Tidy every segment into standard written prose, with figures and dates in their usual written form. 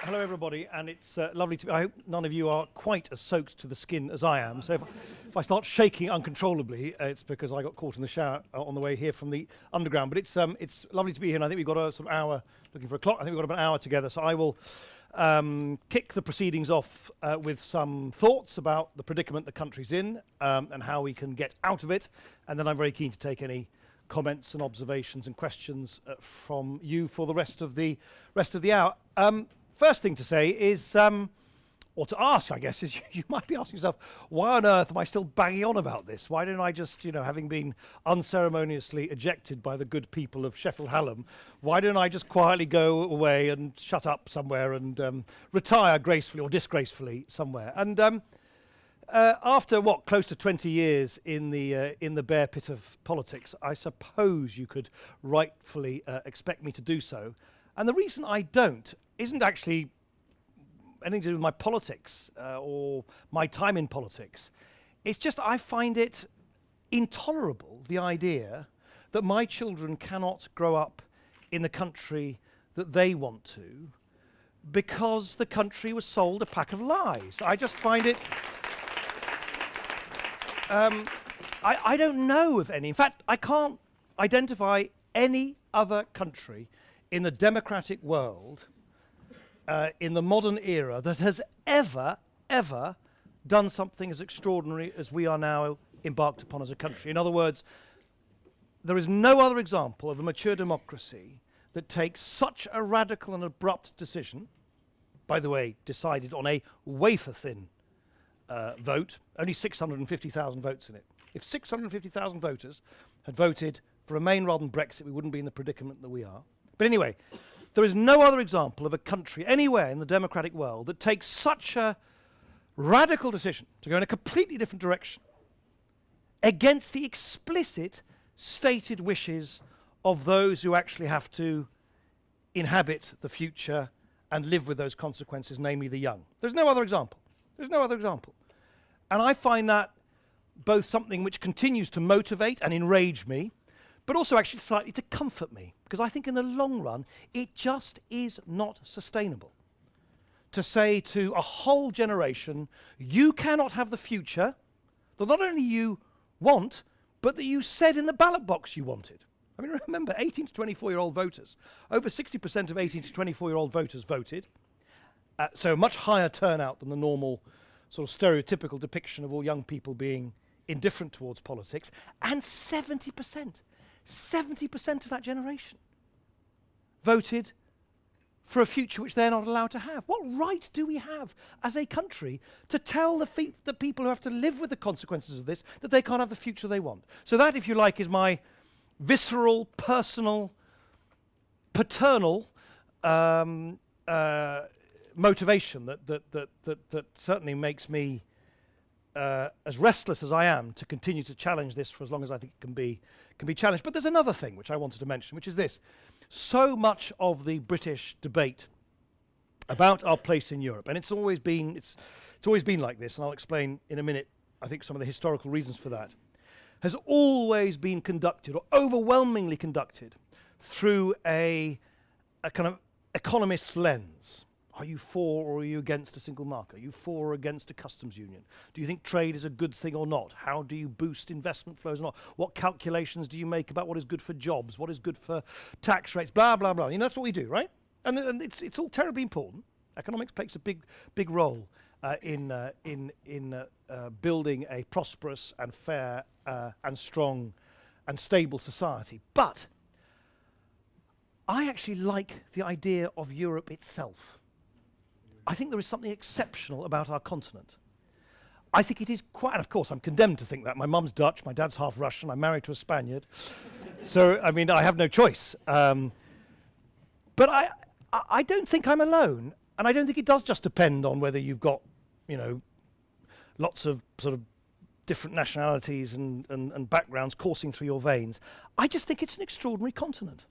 Hello, everybody, and it's lovely to be. I hope none of you are quite as soaked to the skin as I am. So if I start shaking uncontrollably, it's because I got caught in the shower on the way here from the underground. But it's lovely to be here, and I think we've got a sort of hour, looking for a clock, I think we've got about an hour together. So I will kick the proceedings off with some thoughts about the predicament the country's in and how we can get out of it. And then I'm very keen to take any comments and observations and questions from you for the rest of the hour. First thing to say is, or to ask, I guess, is you might be asking yourself, why on earth am I still banging on about this? Why don't I just, having been unceremoniously ejected by the good people of Sheffield Hallam, why don't I just quietly go away and shut up somewhere and retire gracefully or disgracefully somewhere? And after close to 20 years in the bear pit of politics, I suppose you could rightfully expect me to do so. And the reason I don't isn't actually anything to do with my politics or my time in politics. It's just I find it intolerable, the idea that my children cannot grow up in the country that they want to because the country was sold a pack of lies. I just find it... I don't know of any. In fact, I can't identify any other country in the democratic world in the modern era that has ever done something as extraordinary as we are now embarked upon as a country. In other words, there is no other example of a mature democracy that takes such a radical and abrupt decision, by the way, decided on a wafer-thin vote, only 650,000 votes in it. If 650,000 voters had voted for Remain rather than Brexit, we wouldn't be in the predicament that we are. But anyway, there is no other example of a country anywhere in the democratic world that takes such a radical decision to go in a completely different direction against the explicit stated wishes of those who actually have to inhabit the future and live with those consequences, namely the young. There's no other example. There's no other example. And I find that both something which continues to motivate and enrage me, but also actually slightly to comfort me, because I think in the long run, it just is not sustainable to say to a whole generation, you cannot have the future that not only you want, but that you said in the ballot box you wanted. I mean, remember, 18 to 24-year-old voters, over 60% of 18 to 24-year-old voters voted, so a much higher turnout than the normal sort of stereotypical depiction of all young people being indifferent towards politics, and 70% of that generation voted for a future which they're not allowed to have. What right do we have as a country to tell the people who have to live with the consequences of this that they can't have the future they want? So that, if you like, is my visceral, personal, paternal motivation that certainly makes me as restless as I am to continue to challenge this for as long as I think it can be challenged. But there's another thing which I wanted to mention, which is this. So much of the British debate about our place in Europe, and it's always been like this, and I'll explain in a minute, I think, some of the historical reasons for that, has always been conducted, or overwhelmingly conducted, through a kind of economist's lens. Are you for or are you against a single market? Are you for or against a customs union? Do you think trade is a good thing or not? How do you boost investment flows or not? What calculations do you make about what is good for jobs? What is good for tax rates? Blah, blah, blah. That's what we do, right? And it's all terribly important. Economics plays a big role in building a prosperous and fair and strong and stable society. But I actually like the idea of Europe itself. I think there is something exceptional about our continent. I think it is quite, and of course I'm condemned to think that. My mum's Dutch, my dad's half Russian, I'm married to a Spaniard. So, I mean, I have no choice. But I don't think I'm alone, and I don't think it does just depend on whether you've got, lots of sort of different nationalities and backgrounds coursing through your veins. I just think it's an extraordinary continent.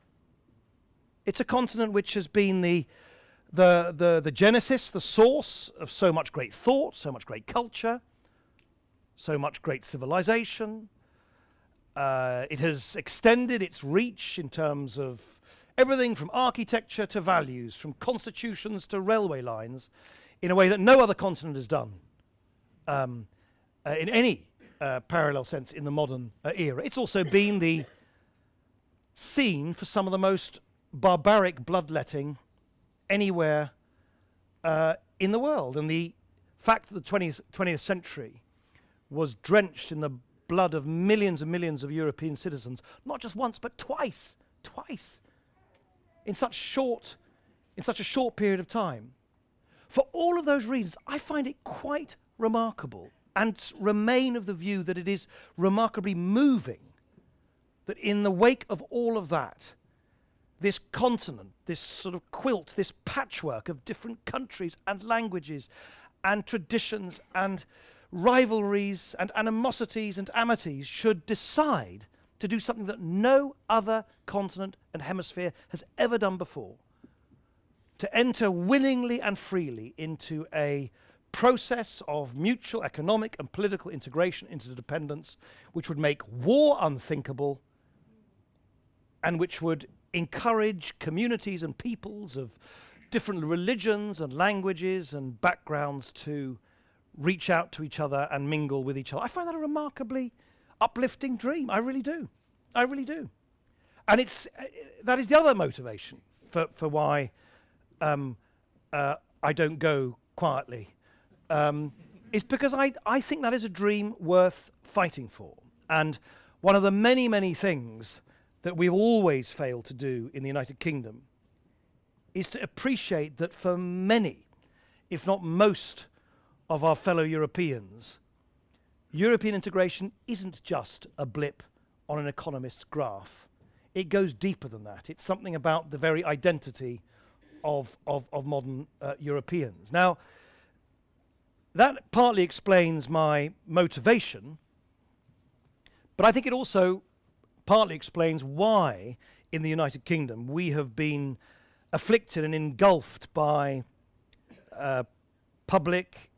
It's a continent which has been the genesis, the source of so much great thought, so much great culture, so much great civilization. It has extended its reach in terms of Everything from architecture to values, from constitutions to railway lines, in a way that no other continent has done in any parallel sense in the modern era. It's also been the scene for some of the most barbaric bloodletting anywhere in the world. And the fact that the 20th century was drenched in the blood of millions and millions of European citizens, not just once, but twice, in such a short period of time. For all of those reasons, I find it quite remarkable and remain of the view that it is remarkably moving that in the wake of all of that, this continent, this sort of quilt, this patchwork of different countries and languages and traditions and rivalries and animosities and amities should decide to do something that no other continent and hemisphere has ever done before, to enter willingly and freely into a process of mutual economic and political integration into the dependence, which would make war unthinkable and which would encourage communities and peoples of different religions and languages and backgrounds to reach out to each other and mingle with each other. I find that a remarkably uplifting dream. I really do. And it's that is the other motivation for why I don't go quietly. Is because I think that is a dream worth fighting for. And one of the many, many things that we've always failed to do in the United Kingdom is to appreciate that for many, if not most, of our fellow Europeans, European integration isn't just a blip on an economist's graph. It goes deeper than that. It's something about the very identity of modern Europeans. Now, that partly explains my motivation, but I think it also partly explains why in the United Kingdom we have been afflicted and engulfed by public,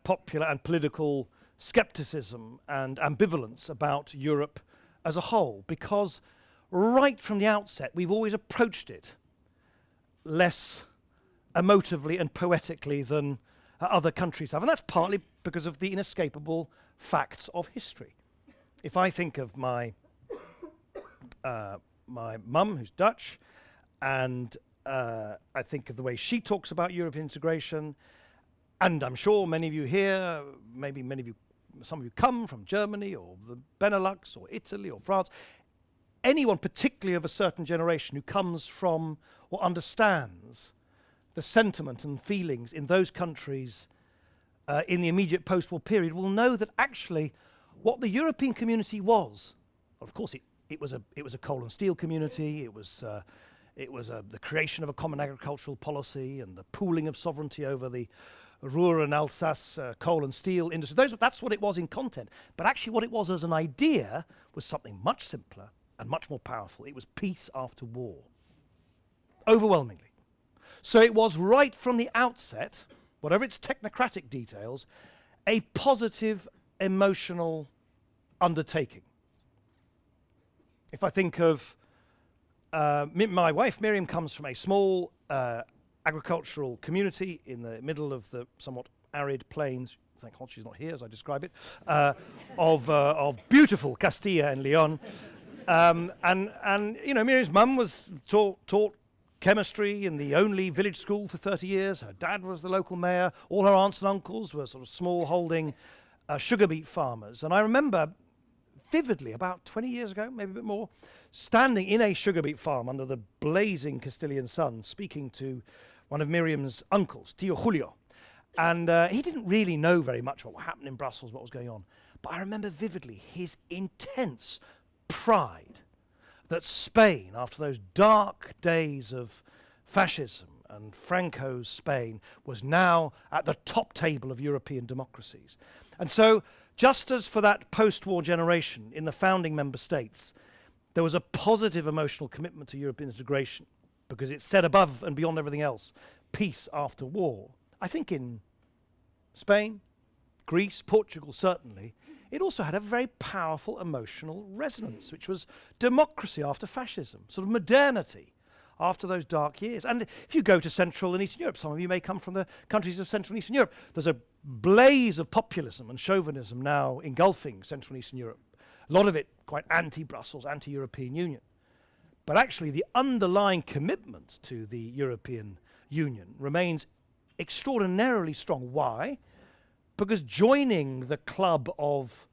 popular and political skepticism and ambivalence about Europe as a whole, because right from the outset we've always approached it less emotively and poetically than other countries have. And that's partly because of the inescapable facts of history. If I think of my mum, who's Dutch, and I think of the way she talks about European integration, and I'm sure many of you here, maybe some of you come from Germany or the Benelux or Italy or France, anyone particularly of a certain generation who comes from or understands the sentiment and feelings in those countries in the immediate post-war period will know that actually what the European community was, of course it was a coal and steel community, it was the creation of a common agricultural policy and the pooling of sovereignty over the Ruhr and Alsace coal and steel industry. That's what it was in content. But actually what it was as an idea was something much simpler and much more powerful. It was peace after war, overwhelmingly. So it was right from the outset, whatever its technocratic details, a positive emotional undertaking. If I think of my wife, Miriam, comes from a small agricultural community in the middle of the somewhat arid plains, thank God she's not here as I describe it, of beautiful Castilla and Leon. And you know, Miriam's mum was taught chemistry in the only village school for 30 years. Her dad was the local mayor. All her aunts and uncles were sort of small holding sugar beet farmers. And I remember vividly, about 20 years ago, maybe a bit more, standing in a sugar beet farm under the blazing Castilian sun, speaking to one of Miriam's uncles, Tio Julio. And he didn't really know very much what happened in Brussels, what was going on. But I remember vividly his intense pride that Spain, after those dark days of fascism and Franco's Spain, was now at the top table of European democracies. And so, just as for that post-war generation in the founding member states, there was a positive emotional commitment to European integration because it set above and beyond everything else peace after war. I think in Spain, Greece, Portugal certainly, it also had a very powerful emotional resonance, which was democracy after fascism, sort of modernity after those dark years. And if you go to Central and Eastern Europe, some of you may come from the countries of Central and Eastern Europe, there's a blaze of populism and chauvinism now engulfing Central and Eastern Europe. A lot of it quite anti-Brussels, anti-European Union. But actually the underlying commitment to the European Union remains extraordinarily strong. Why? Because joining the club of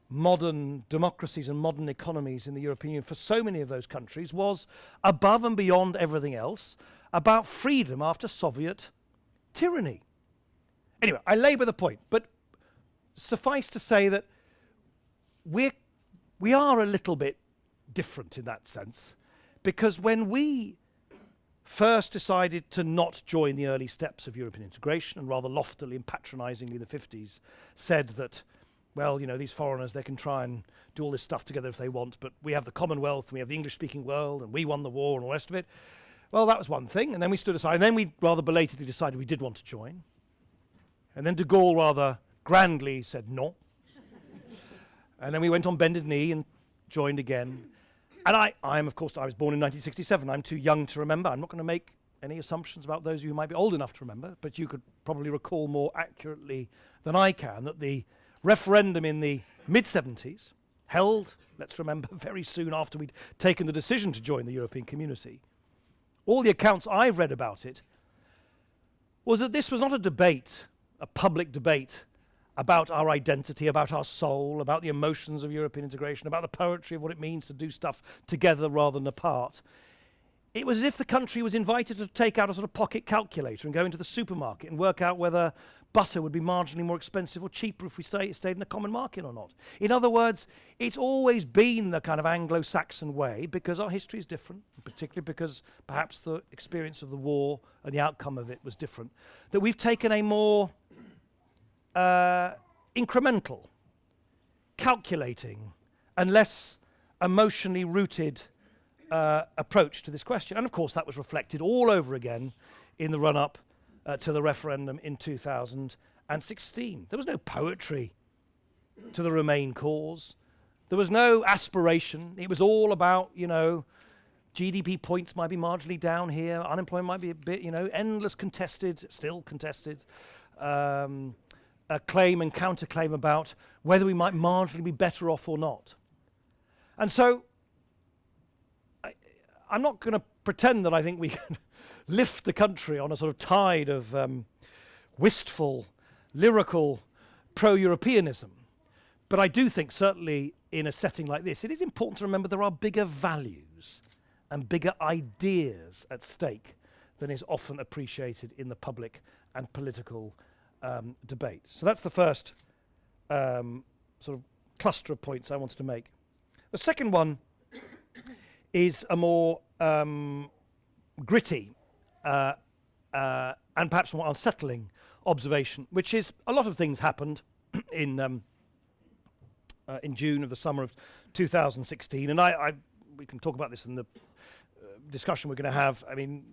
modern democracies and modern economies in the European Union for so many of those countries was, above and beyond everything else, about freedom after Soviet tyranny. Anyway, I labour the point, but suffice to say that we are a little bit different in that sense, because when we first decided to not join the early steps of European integration, and rather loftily and patronisingly in the 50s said that, well, you know, these foreigners, they can try and do all this stuff together if they want, but we have the Commonwealth, and we have the English-speaking world, and we won the war and all the rest of it. Well, that was one thing, and then we stood aside, and then we rather belatedly decided we did want to join. And then de Gaulle rather grandly said no. And then we went on bended knee and joined again. And I was born in 1967. I'm too young to remember. I'm not going to make any assumptions about those of you who might be old enough to remember, but you could probably recall more accurately than I can that the referendum in the mid-70s, held, let's remember, very soon after we'd taken the decision to join the European community, all the accounts I've read about it was that this was not a debate, a public debate, about our identity, about our soul, about the emotions of European integration, about the poetry of what it means to do stuff together rather than apart. It was as if the country was invited to take out a sort of pocket calculator and go into the supermarket and work out whether butter would be marginally more expensive or cheaper if we stayed in the common market or not. In other words, it's always been the kind of Anglo-Saxon way, because our history is different, particularly because perhaps the experience of the war and the outcome of it was different, that we've taken a more incremental, calculating, and less emotionally rooted approach to this question. And of course that was reflected all over again in the run-up to the referendum in 2016. There was no poetry to the Remain cause. There was no aspiration. It was all about, you know, GDP points might be marginally down here, unemployment might be a bit, you know, endless contested, still contested, a claim and counterclaim about whether we might marginally be better off or not. And so I'm not going to pretend that I think we can lift the country on a sort of tide of wistful, lyrical pro-Europeanism. But I do think, certainly in a setting like this, it is important to remember there are bigger values and bigger ideas at stake than is often appreciated in the public and political debate. So that's the first sort of cluster of points I wanted to make. The second one is a more gritty and perhaps more unsettling observation, which is a lot of things happened in June of the summer of 2016, and we can talk about this in the discussion we're going to have. I mean,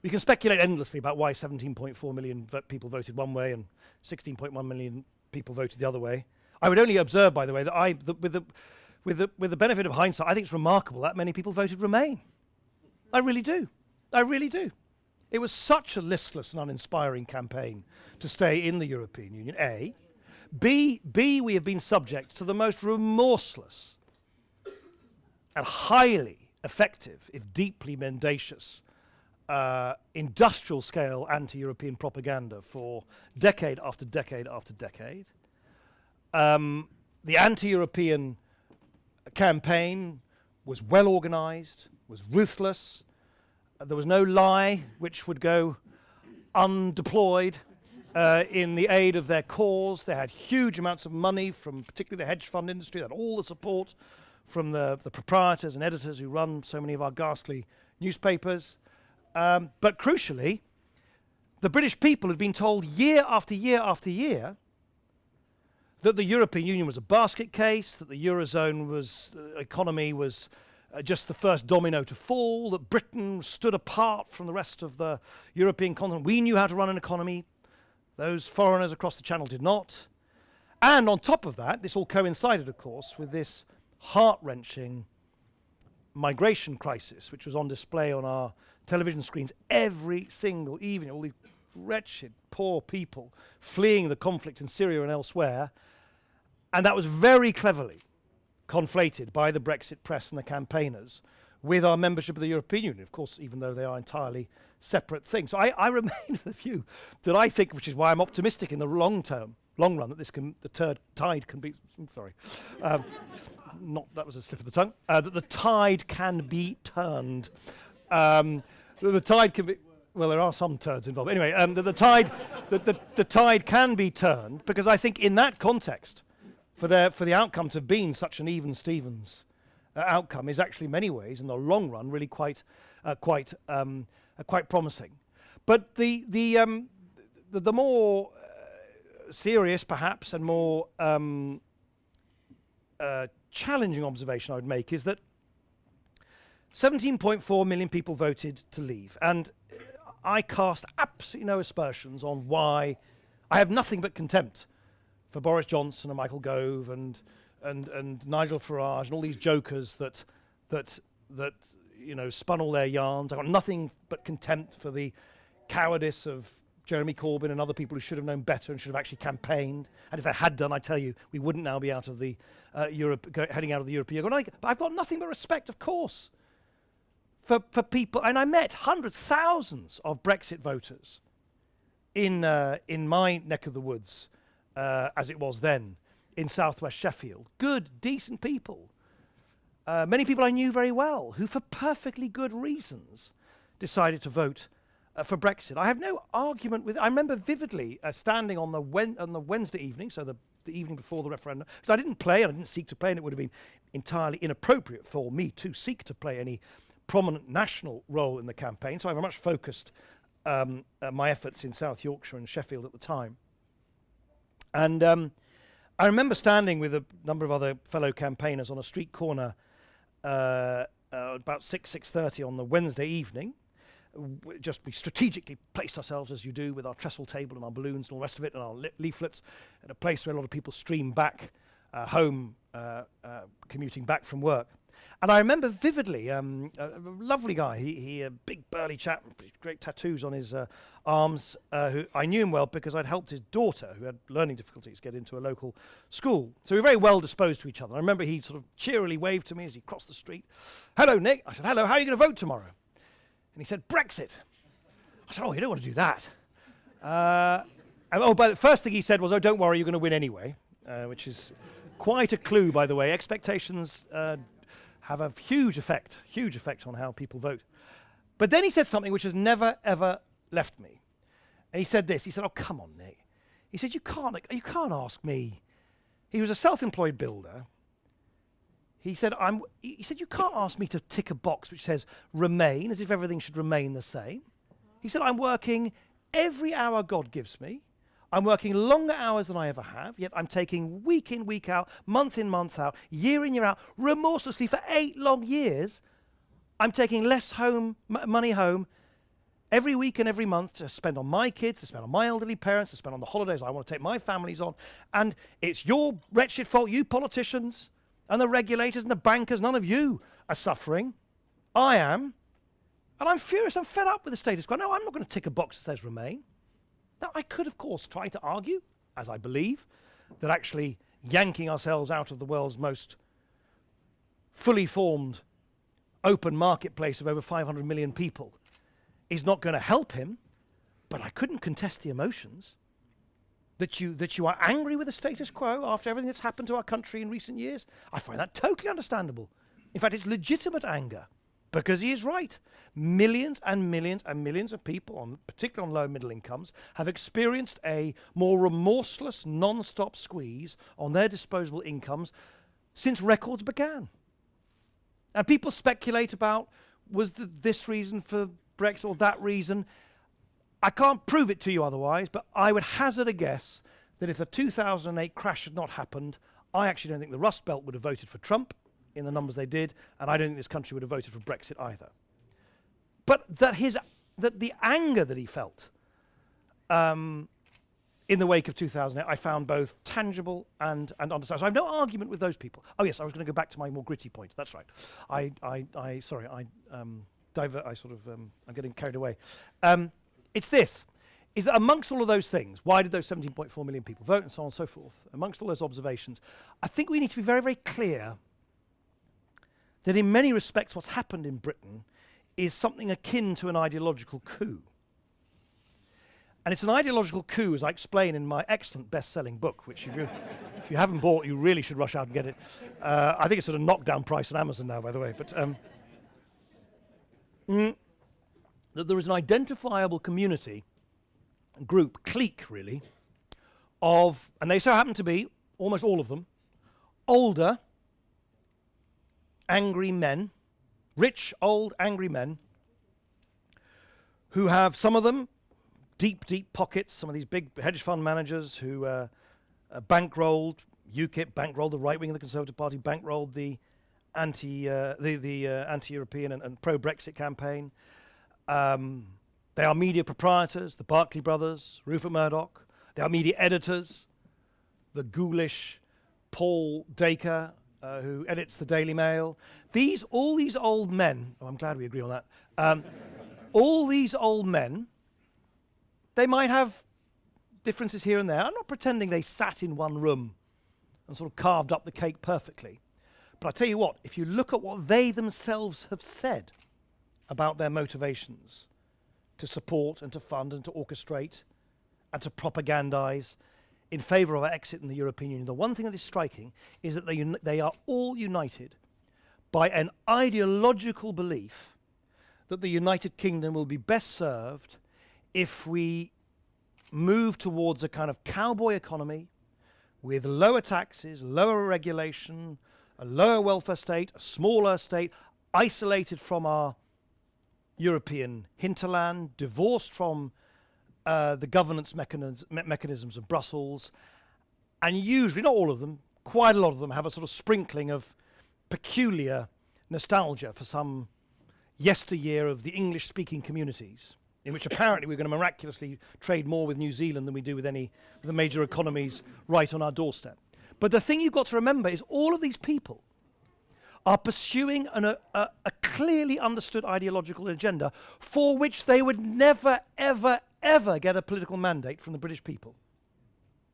we can speculate endlessly about why 17.4 million people voted one way and 16.1 million people voted the other way. I would only observe, by the way, that with the benefit of hindsight, I think it's remarkable that many people voted Remain. I really do. I really do. It was such a listless and uninspiring campaign to stay in the European Union, A. B, we have been subject to the most remorseless and highly effective, if deeply mendacious, industrial scale anti-European propaganda for decade after decade after decade. The anti-European campaign was well organized, was ruthless. There was no lie which would go undeployed in the aid of their cause. They had huge amounts of money from particularly the hedge fund industry. They had all the support from the proprietors and editors who run so many of our ghastly newspapers. But crucially, the British people had been told year after year after year that the European Union was a basket case, that the Eurozone economy was just the first domino to fall, that Britain stood apart from the rest of the European continent. We knew how to run an economy. Those foreigners across the Channel did not. And on top of that, this all coincided, of course, with this heart-wrenching migration crisis, which was on display on our television screens every single evening, all these wretched, poor people fleeing the conflict in Syria and elsewhere, and that was very cleverly conflated by the Brexit press and the campaigners with our membership of the European Union, of course, even though they are entirely separate things. So I remain with the view that I think, which is why I'm optimistic in the long run, that the tide can be, that was a slip of the tongue, that the tide can be turned. The tide can be, well, there are some turds involved. Anyway, the tide can be turned, because I think in that context, for the outcome to have been such an even Stevens outcome is actually in many ways, in the long run, really quite promising. But the more serious, perhaps, and more challenging observation I would make is that 17.4 million people voted to leave, and I cast absolutely no aspersions on why. I have nothing but contempt for Boris Johnson and Michael Gove and Nigel Farage and all these jokers that spun all their yarns. I've got nothing but contempt for the cowardice of Jeremy Corbyn and other people who should have known better and should have actually campaigned. And if they had done, I tell you, we wouldn't now be out of the heading out of the European Union. But I've got nothing but respect, of course, for people. And I met hundreds, thousands of Brexit voters in my neck of the woods, as it was then, in southwest Sheffield. Good, decent people. Many people I knew very well, who for perfectly good reasons decided to vote for Brexit. I have no argument with it. I remember vividly standing on the Wednesday evening, so the evening before the referendum, because I didn't play and I didn't seek to play, and it would have been entirely inappropriate for me to seek to play any prominent national role in the campaign, so I very much focused my efforts in South Yorkshire and Sheffield at the time. And I remember standing with a number of other fellow campaigners on a street corner about 6:30 on the Wednesday evening. We strategically placed ourselves, as you do, with our trestle table and our balloons and all the rest of it, and our leaflets, at a place where a lot of people stream back home, commuting back from work. And I remember vividly a lovely guy, he a big burly chap, great tattoos on his arms, who I knew him well because I'd helped his daughter, who had learning difficulties, get into a local school. So we were very well disposed to each other. I remember he sort of cheerily waved to me as he crossed the street. "Hello, Nick." I said, "Hello, how are you going to vote tomorrow?" And he said, "Brexit." I said, "Oh, you don't want to do that." But the first thing he said was, "Oh, don't worry, you're going to win anyway," which is quite a clue, by the way. Expectations have a huge effect on how people vote. But then he said something which has never, ever left me. And he said this. He said, "Oh, come on, Nick." He said, you can't ask me." He was a self-employed builder. He said, "You can't ask me to tick a box which says remain, as if everything should remain the same." He said, "I'm working every hour God gives me. I'm working longer hours than I ever have, yet I'm taking week in, week out, month in, month out, year in, year out, remorselessly for 8 long years. I'm taking less money home every week and every month to spend on my kids, to spend on my elderly parents, to spend on the holidays I want to take my families on. And it's your wretched fault, you politicians, and the regulators and the bankers. None of you are suffering. I am. And I'm furious. I'm fed up with the status quo. No, I'm not going to tick a box that says remain." Now, I could, of course, try to argue, as I believe, that actually yanking ourselves out of the world's most fully formed open marketplace of over 500 million people is not going to help him, but I couldn't contest the emotions. That you are angry with the status quo after everything that's happened to our country in recent years, I find that totally understandable. In fact, it's legitimate anger, because he is right. Millions and millions and millions of people, particularly on low and middle incomes, have experienced a more remorseless, non-stop squeeze on their disposable incomes since records began. And people speculate about, was this reason for Brexit or that reason? I can't prove it to you otherwise, but I would hazard a guess that if the 2008 crash had not happened, I actually don't think the Rust Belt would have voted for Trump in the numbers they did, and I don't think this country would have voted for Brexit either. But that the anger that he felt in the wake of 2008, I found both tangible and understandable. So I have no argument with those people. Oh yes, I was going to go back to my more gritty point. That's right. I'm getting carried away. It's this, is that amongst all of those things, why did those 17.4 million people vote and so on and so forth, amongst all those observations, I think we need to be very, very clear that in many respects what's happened in Britain is something akin to an ideological coup. And it's an ideological coup, as I explain in my excellent best-selling book, which if you haven't bought, you really should rush out and get it. I think it's at a knockdown price on Amazon now, by the way. But that there is an identifiable community, group, clique really, of, and they so happen to be, almost all of them, older, angry men, rich, old, angry men, who have, some of them, deep, deep pockets, some of these big hedge fund managers who bankrolled UKIP, bankrolled the right wing of the Conservative Party, bankrolled the anti-European and pro-Brexit campaign. They are media proprietors, the Barclay brothers, Rupert Murdoch. They are media editors, the ghoulish Paul Dacre, who edits the Daily Mail. All these old men, I'm glad we agree on that, all these old men, they might have differences here and there. I'm not pretending they sat in one room and sort of carved up the cake perfectly. But I tell you what, if you look at what they themselves have said about their motivations to support and to fund and to orchestrate and to propagandize in favour of our exit in the European Union, the one thing that is striking is that they are all united by an ideological belief that the United Kingdom will be best served if we move towards a kind of cowboy economy with lower taxes, lower regulation, a lower welfare state, a smaller state, isolated from our European hinterland, divorced from the governance mechanisms of Brussels, and usually, not all of them, quite a lot of them have a sort of sprinkling of peculiar nostalgia for some yesteryear of the English-speaking communities, in which apparently we're going to miraculously trade more with New Zealand than we do with any of the major economies right on our doorstep. But the thing you've got to remember is all of these people are pursuing a clearly understood ideological agenda for which they would never, ever, ever get a political mandate from the British people.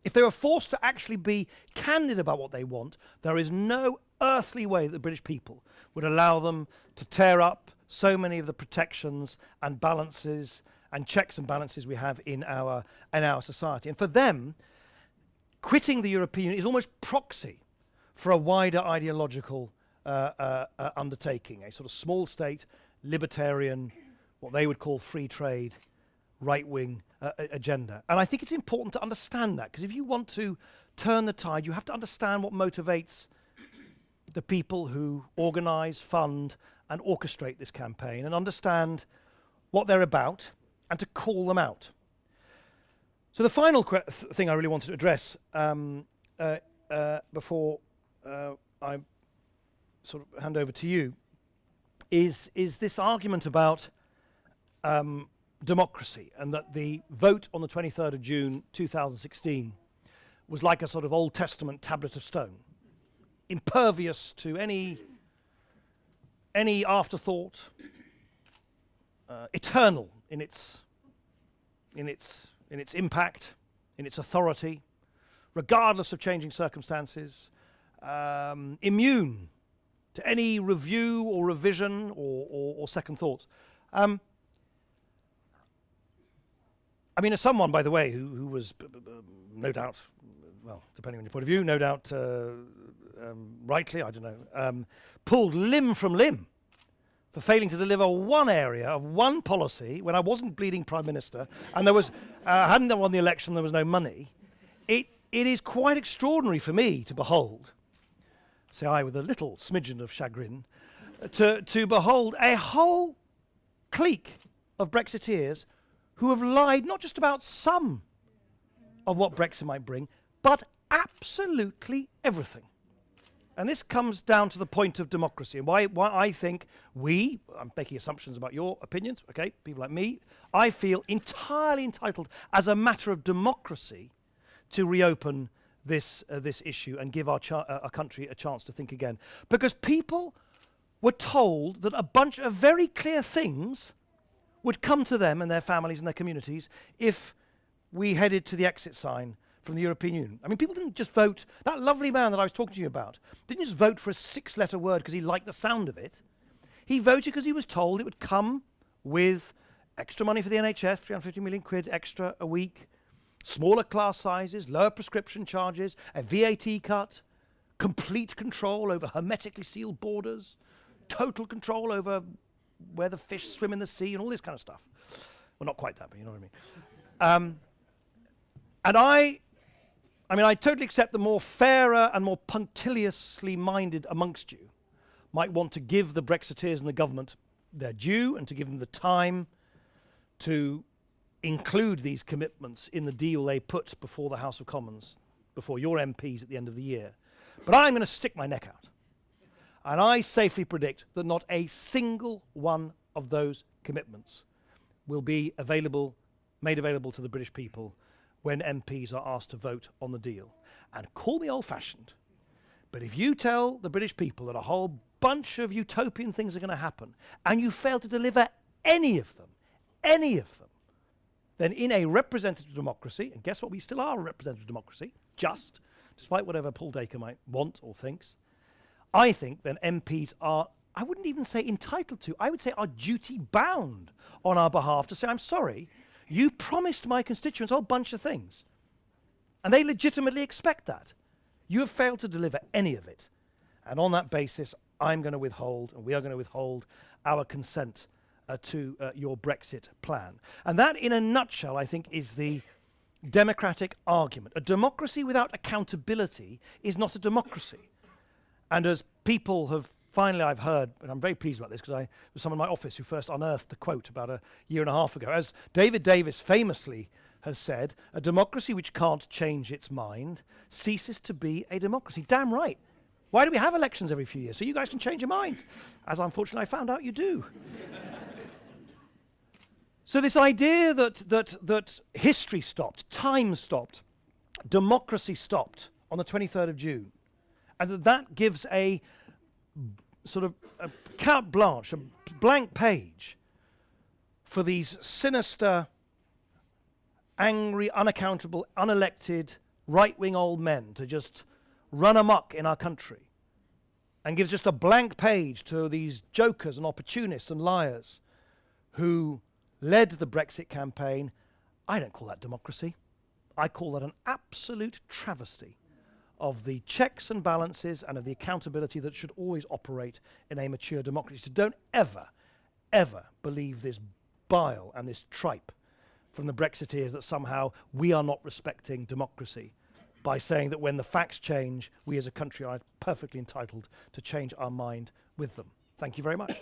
If they were forced to actually be candid about what they want, there is no earthly way that the British people would allow them to tear up so many of the protections and balances and checks and balances we have in our society. And for them, quitting the European Union is almost proxy for a wider ideological undertaking, a sort of small state, libertarian, what they would call free trade, right-wing agenda. And I think it's important to understand that, because if you want to turn the tide, you have to understand what motivates the people who organize, fund, and orchestrate this campaign, and understand what they're about, and to call them out. So the final thing I really wanted to address before I sort of hand over to you is this argument about democracy, and that the vote on the 23rd of June 2016 was like a sort of Old Testament tablet of stone, impervious to any afterthought, eternal in its impact, in its authority, regardless of changing circumstances, immune to any review or revision or second thoughts. I mean, as someone, by the way, who was no doubt, well, depending on your point of view, no doubt rightly, I don't know, pulled limb from limb for failing to deliver one area of one policy when I wasn't bleeding Prime Minister and there was, hadn't won the election, there was no money. It is quite extraordinary for me to behold, say I with a little smidgen of chagrin, to behold a whole clique of Brexiteers who have lied not just about some of what Brexit might bring, but absolutely everything. And this comes down to the point of democracy, and why I think I'm making assumptions about your opinions, okay, people like me, I feel entirely entitled as a matter of democracy to reopen this issue and give our country a chance to think again. Because people were told that a bunch of very clear things would come to them and their families and their communities if we headed to the exit sign from the European Union. I mean, people didn't just vote. That lovely man that I was talking to you about didn't just vote for a 6-letter word because he liked the sound of it. He voted because he was told it would come with extra money for the NHS, 350 million quid extra a week, smaller class sizes, lower prescription charges, a VAT cut, complete control over hermetically sealed borders, total control over where the fish swim in the sea and all this kind of stuff. Well, not quite that, but you know what I mean. And I totally accept the more fairer and more punctiliously minded amongst you might want to give the Brexiteers and the government their due and to give them the time to include these commitments in the deal they put before the House of Commons, before your MPs at the end of the year. But I'm going to stick my neck out. And I safely predict that not a single one of those commitments will be made available to the British people when MPs are asked to vote on the deal. And call me old-fashioned, but if you tell the British people that a whole bunch of utopian things are going to happen, and you fail to deliver any of them, then in a representative democracy, and guess what, we still are a representative democracy, despite whatever Paul Dacre might want or thinks, I think then MPs are, I wouldn't even say entitled to, I would say are duty bound on our behalf to say, I'm sorry, you promised my constituents a whole bunch of things. And they legitimately expect that. You have failed to deliver any of it. And on that basis, I'm going to withhold, and we are going to withhold our consent to your Brexit plan. And that, in a nutshell, I think, is the democratic argument. A democracy without accountability is not a democracy. And as people have finally, I've heard, and I'm very pleased about this because I was someone in my office who first unearthed the quote about a year and a half ago. As David Davis famously has said, a democracy which can't change its mind ceases to be a democracy. Damn right. Why do we have elections every few years? So you guys can change your minds. As unfortunately I found out you do. So this idea that history stopped, time stopped, democracy stopped on the 23rd of June, and that gives a sort of a carte blanche, a blank page for these sinister, angry, unaccountable, unelected, right-wing old men to just run amok in our country, and gives just a blank page to these jokers and opportunists and liars who led the Brexit campaign. I don't call that democracy. I call that an absolute travesty of the checks and balances and of the accountability that should always operate in a mature democracy. So don't ever, ever believe this bile and this tripe from the Brexiteers that somehow we are not respecting democracy by saying that when the facts change, we as a country are perfectly entitled to change our mind with them. Thank you very much.